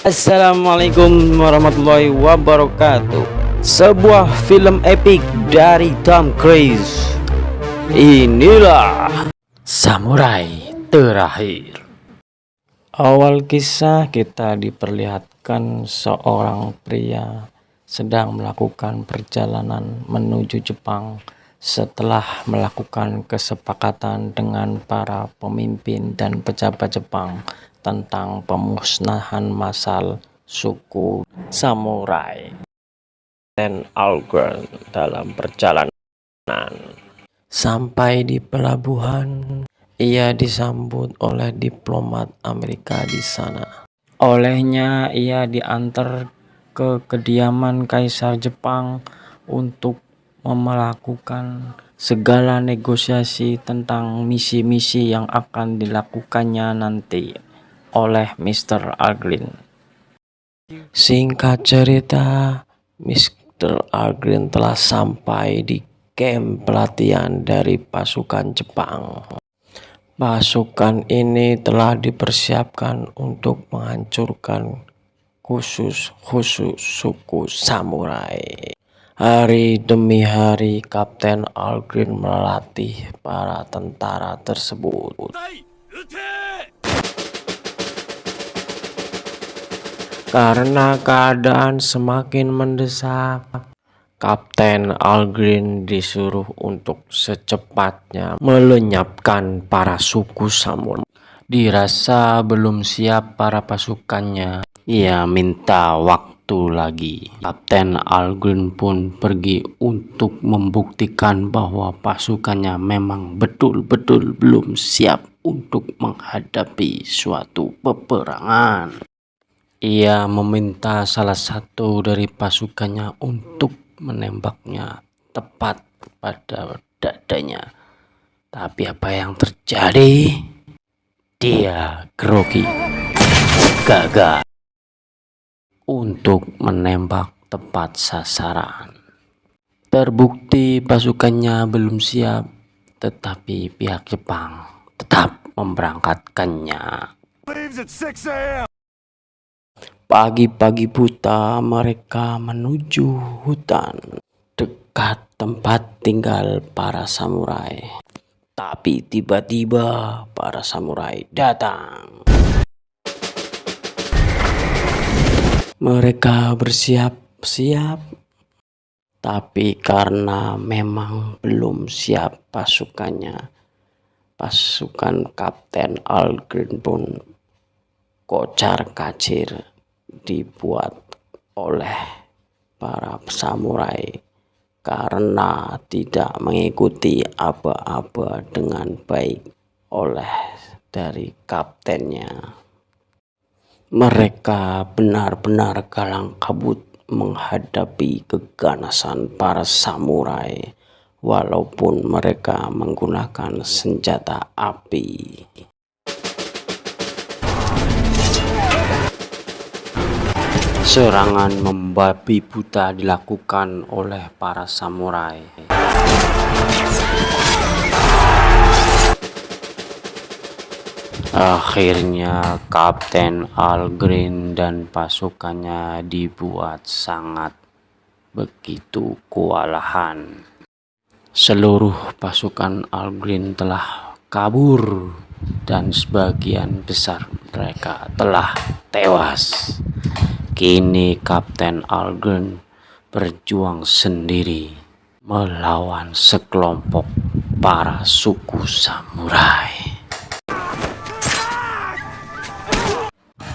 Assalamualaikum warahmatullahi wabarakatuh. Sebuah film epik dari Tom Cruise. Inilah Samurai Terakhir. Awal kisah kita diperlihatkan seorang pria sedang melakukan perjalanan menuju Jepang setelah melakukan kesepakatan dengan para pemimpin dan pejabat Jepang tentang pemusnahan massal suku samurai dan Algren dalam perjalanan. Sampai di pelabuhan, ia disambut oleh diplomat Amerika di sana. Olehnya ia diantar ke kediaman Kaisar Jepang untuk melakukan segala negosiasi tentang misi-misi yang akan dilakukannya nanti oleh Mr. Algren. Singkat cerita, Mr. Algren telah sampai di camp pelatihan dari pasukan Jepang. Pasukan ini telah dipersiapkan untuk menghancurkan khusus suku samurai. Hari demi hari Kapten Algren melatih para tentara tersebut. Karena keadaan semakin mendesak, Kapten Algren disuruh untuk secepatnya melenyapkan para suku samurai. Dirasa belum siap para pasukannya, ia minta waktu lagi. Kapten Algren pun pergi untuk membuktikan bahwa pasukannya memang betul-betul belum siap untuk menghadapi suatu peperangan. Ia meminta salah satu dari pasukannya untuk menembaknya tepat pada dadanya. Tapi apa yang terjadi? Dia grogi, gagal untuk menembak tepat sasaran. Terbukti pasukannya belum siap, tetapi pihak Jepang tetap memberangkatkannya. Pagi-pagi buta mereka menuju hutan dekat tempat tinggal para samurai. Tapi tiba-tiba para samurai datang. Mereka bersiap-siap, tapi karena memang belum siap pasukannya, pasukan Kapten Algren pun kocar-kacir dibuat oleh para samurai karena tidak mengikuti aba-aba dengan baik oleh dari kaptennya. Mereka benar-benar kalang kabut menghadapi keganasan para samurai walaupun mereka menggunakan senjata api. Serangan membabi buta dilakukan oleh para samurai. Akhirnya Kapten Algren dan pasukannya dibuat sangat begitu kewalahan. Seluruh pasukan Algren telah kabur dan sebagian besar mereka telah tewas. Kini Kapten Algren berjuang sendiri melawan sekelompok para suku samurai.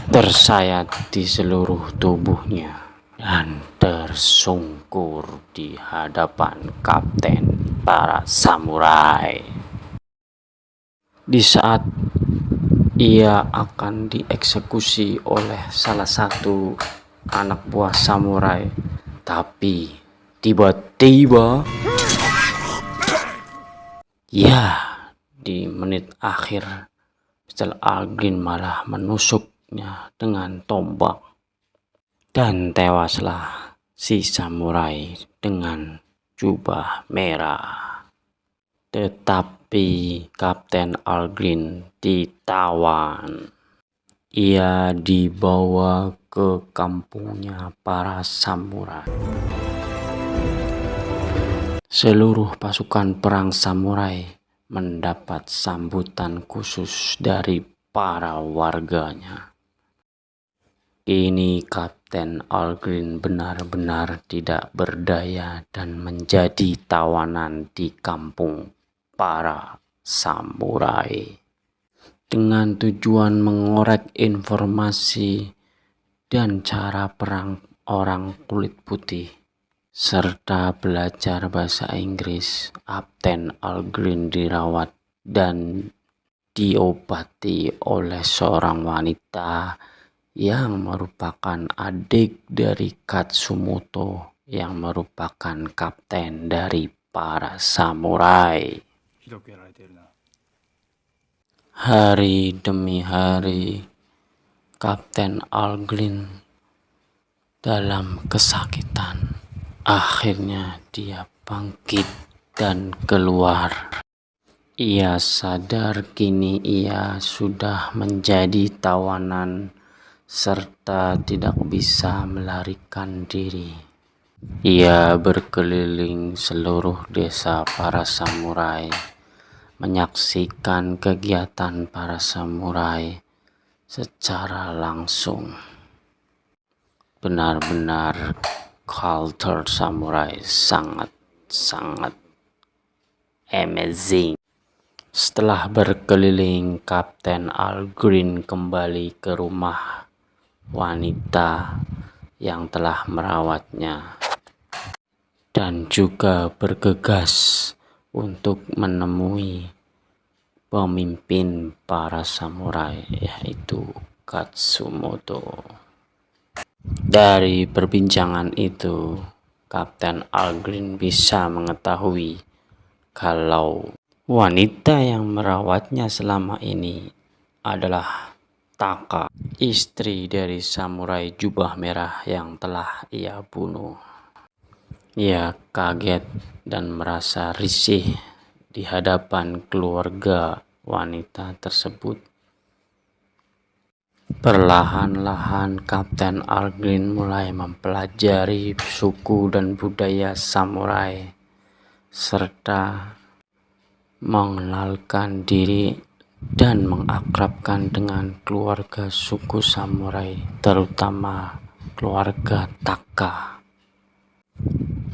Tersayat di seluruh tubuhnya dan tersungkur di hadapan kapten para samurai. Di saat ia akan dieksekusi oleh salah satu anak buah samurai, tapi tiba-tiba ya di menit akhir Mr. Algren malah menusuknya dengan tombak dan tewaslah si samurai dengan jubah merah. Tetapi Kapten Algren ditawan. Ia dibawa ke kampungnya para samurai. Seluruh pasukan perang samurai mendapat sambutan khusus dari para warganya. Kini Kapten Algrin benar-benar tidak berdaya dan menjadi tawanan di kampung para samurai. Dengan tujuan mengorek informasi dan cara perang orang kulit putih, serta belajar bahasa Inggris, Kapten Algrin dirawat dan diobati oleh seorang wanita yang merupakan adik dari Katsumoto yang merupakan kapten dari para samurai. Hari demi hari, Kapten Algrin dalam kesakitan. Akhirnya dia bangkit dan keluar. Ia sadar kini ia sudah menjadi tawanan serta tidak bisa melarikan diri. Ia berkeliling seluruh desa para samurai, menyaksikan kegiatan para samurai secara langsung. Benar-benar culture samurai sangat amazing. Setelah berkeliling, Kapten Algrin kembali ke rumah wanita yang telah merawatnya dan juga bergegas untuk menemui pemimpin para samurai, yaitu Katsumoto. Dari perbincangan itu, Kapten Algrin bisa mengetahui kalau wanita yang merawatnya selama ini adalah Taka, istri dari samurai jubah merah yang telah ia bunuh. Ia kaget dan merasa risih di hadapan keluarga wanita tersebut. Perlahan-lahan Kapten Algrin mulai mempelajari suku dan budaya samurai serta mengenalkan diri dan mengakrabkan dengan keluarga suku samurai, terutama keluarga Taka,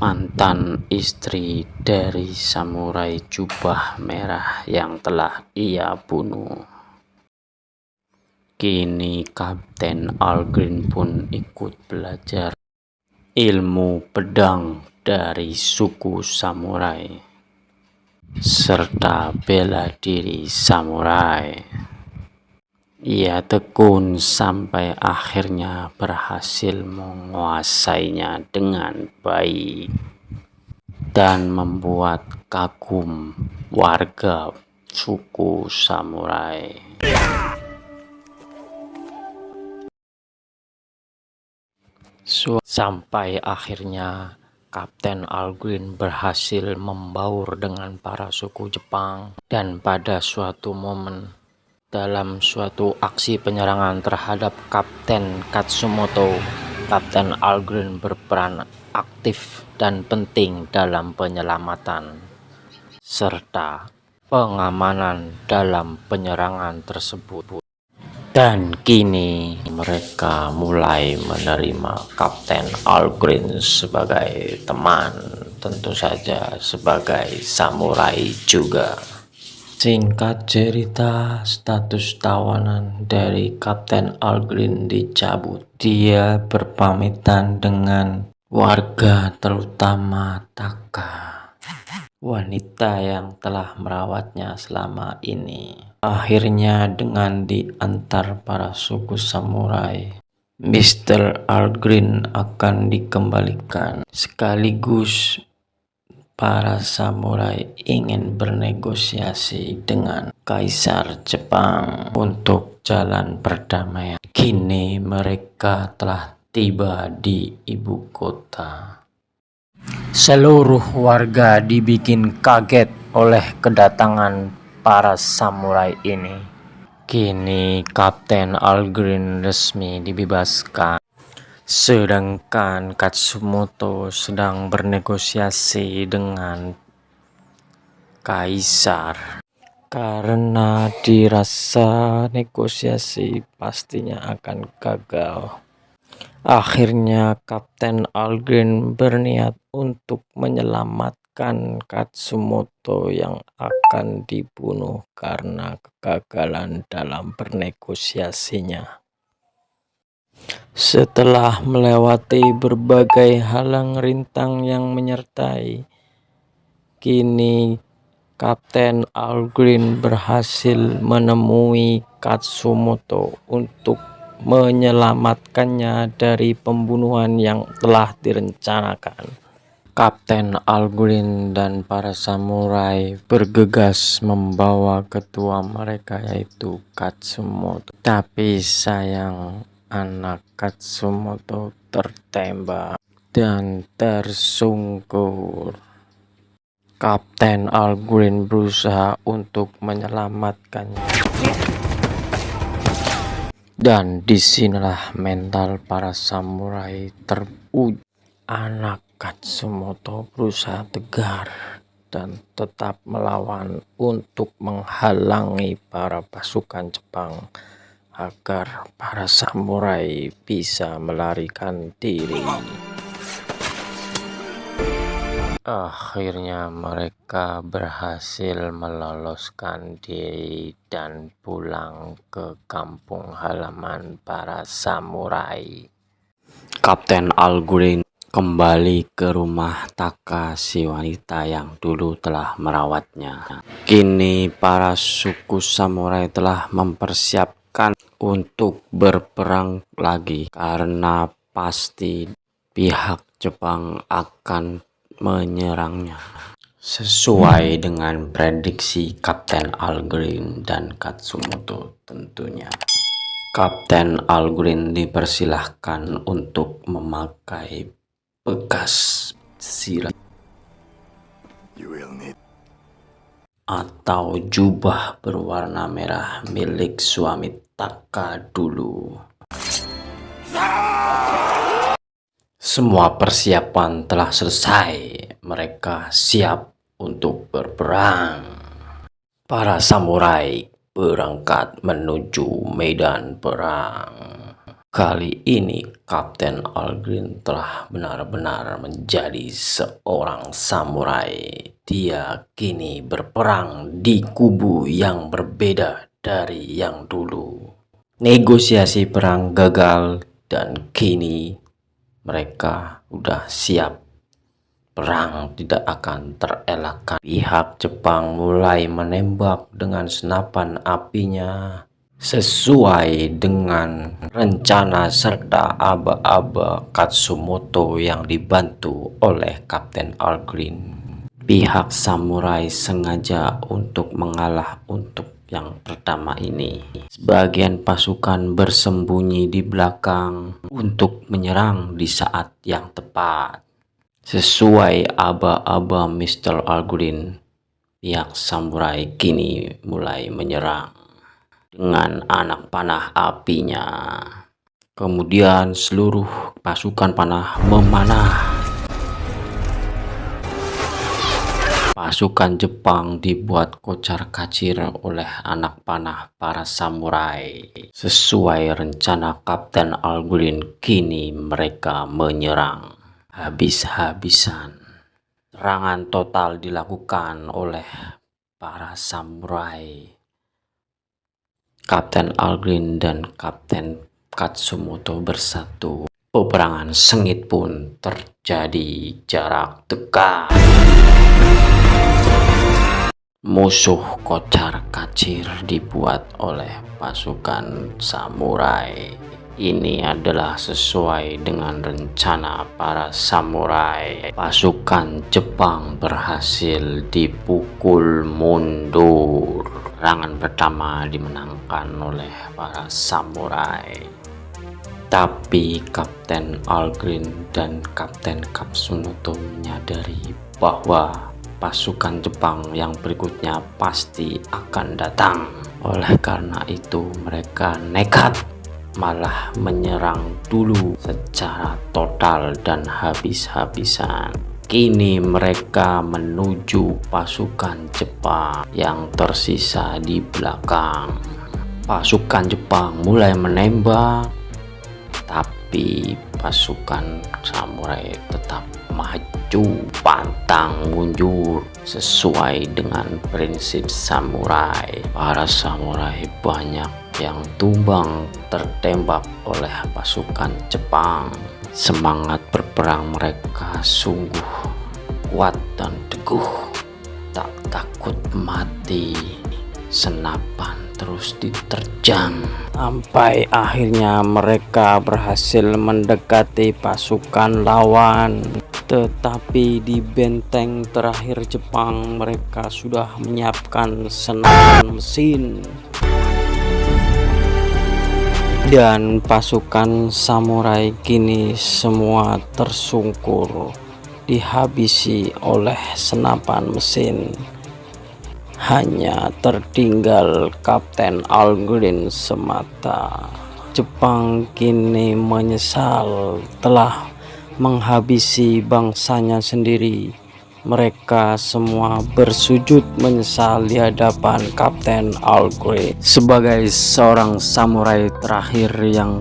mantan istri dari samurai jubah merah yang telah ia bunuh. Kini Kapten Algrin pun ikut belajar ilmu pedang dari suku samurai serta bela diri samurai. Ia tekun sampai akhirnya berhasil menguasainya dengan baik dan membuat kagum warga suku samurai. Sampai akhirnya Kapten Algrin berhasil membaur dengan para suku Jepang, dan pada suatu momen dalam suatu aksi penyerangan terhadap Kapten Katsumoto, Kapten Algrin berperan aktif dan penting dalam penyelamatan serta pengamanan dalam penyerangan tersebut. Dan kini mereka mulai menerima Kapten Algrin sebagai teman, tentu saja sebagai samurai juga. Singkat cerita, status tawanan dari Kapten Algrin dicabut. Dia berpamitan dengan warga, terutama Taka, wanita yang telah merawatnya selama ini. Akhirnya dengan diantar para suku samurai, Mr. Algrin akan dikembalikan. Sekaligus para samurai ingin bernegosiasi dengan Kaisar Jepang untuk jalan perdamaian. Kini mereka telah tiba di ibu kota. Seluruh warga dibikin kaget oleh kedatangan para samurai ini. Kini Kapten Algrin resmi dibebaskan Sedangkan Katsumoto sedang bernegosiasi dengan kaisar karena dirasa negosiasi pastinya akan gagal. Akhirnya Kapten Algren berniat untuk menyelamatkan Katsumoto yang akan dibunuh karena kegagalan dalam bernegosiasinya. Setelah melewati berbagai halang rintang yang menyertai, kini Kapten Algren berhasil menemui Katsumoto untuk menyelamatkannya dari pembunuhan yang telah direncanakan. Kapten Algren dan para samurai bergegas membawa ketua mereka yaitu Katsumoto. Tapi sayang, anak Katsumoto tertembak dan tersungkur. Kapten Algren berusaha untuk menyelamatkannya. Dan disinilah mental para samurai teruji. Anak Katsumoto berusaha tegar dan tetap melawan untuk menghalangi para pasukan Jepang agar para samurai bisa melarikan diri. Akhirnya mereka berhasil meloloskan diri dan pulang ke kampung halaman para samurai. Kapten Algren kembali ke rumah Taka, si wanita yang dulu telah merawatnya. Kini para suku samurai telah mempersiapkan untuk berperang lagi karena pasti pihak Jepang akan menyerangnya. Sesuai dengan prediksi Kapten Algren dan Katsumoto tentunya. Kapten Algren dipersilahkan untuk memakai bekas silat atau jubah berwarna merah milik suami Taka dulu. Semua persiapan telah selesai, mereka siap untuk berperang. Para samurai berangkat menuju medan perang. Kali ini Kapten Algren telah benar-benar menjadi seorang samurai. Dia kini berperang di kubu yang berbeda dari yang dulu. Negosiasi perang gagal dan kini mereka udah siap. Perang tidak akan terelakkan. Pihak Jepang mulai menembak dengan senapan apinya sesuai dengan rencana serta aba-aba Katsumoto yang dibantu oleh Kapten Algren. Pihak samurai sengaja untuk mengalah untuk yang pertama ini. Sebagian pasukan bersembunyi di belakang untuk menyerang di saat yang tepat. Sesuai aba-aba Mr. Algren, pihak samurai kini mulai menyerang dengan anak panah apinya. Kemudian seluruh pasukan panah memanah. Pasukan Jepang dibuat kocar-kacir oleh anak panah para samurai. Sesuai rencana Kapten Algren, kini mereka menyerang habis-habisan. Serangan total dilakukan oleh para samurai. Kapten Algren dan Kapten Katsumoto bersatu. Peperangan sengit pun terjadi jarak dekat. Musuh kocar-kacir dibuat oleh pasukan samurai. Ini adalah sesuai dengan rencana para samurai. Pasukan Jepang berhasil dipukul mundur. Serangan pertama dimenangkan oleh para samurai. Tapi Kapten Algren dan Kapten Katsumoto menyadari bahwa pasukan Jepang yang berikutnya pasti akan datang. Oleh karena itu mereka nekat malah menyerang dulu secara total dan habis-habisan. Kini mereka menuju pasukan Jepang yang tersisa di belakang. Pasukan Jepang mulai menembak, tapi pasukan samurai tetap maju pantang mundur sesuai dengan prinsip samurai. Para samurai banyak yang tumbang tertembak oleh pasukan Jepang. Semangat berperang mereka sungguh kuat dan teguh, tak takut mati. Senapan terus diterjang sampai akhirnya mereka berhasil mendekati pasukan lawan. Tetapi di benteng terakhir Jepang mereka sudah menyiapkan senapan mesin, dan pasukan samurai kini semua tersungkur dihabisi oleh senapan mesin. Hanya tertinggal Kapten Algren semata. Jepang kini menyesal telah menghabisi bangsanya sendiri. Mereka semua bersujud menyesal di hadapan Kapten Algren. Sebagai seorang samurai terakhir yang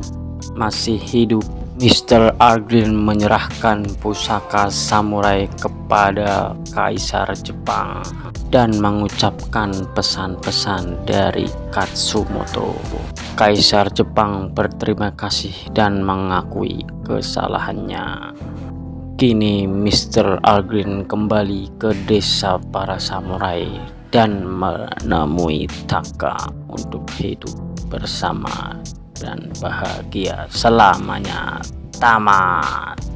masih hidup, Mr. Algren menyerahkan pusaka samurai kepada Kaisar Jepang dan mengucapkan pesan-pesan dari Katsumoto. Kaisar Jepang berterima kasih dan mengakui kesalahannya. Kini Mr. Algren kembali ke desa para samurai dan menemui Taka untuk hidup bersama dan bahagia selamanya. Tamat.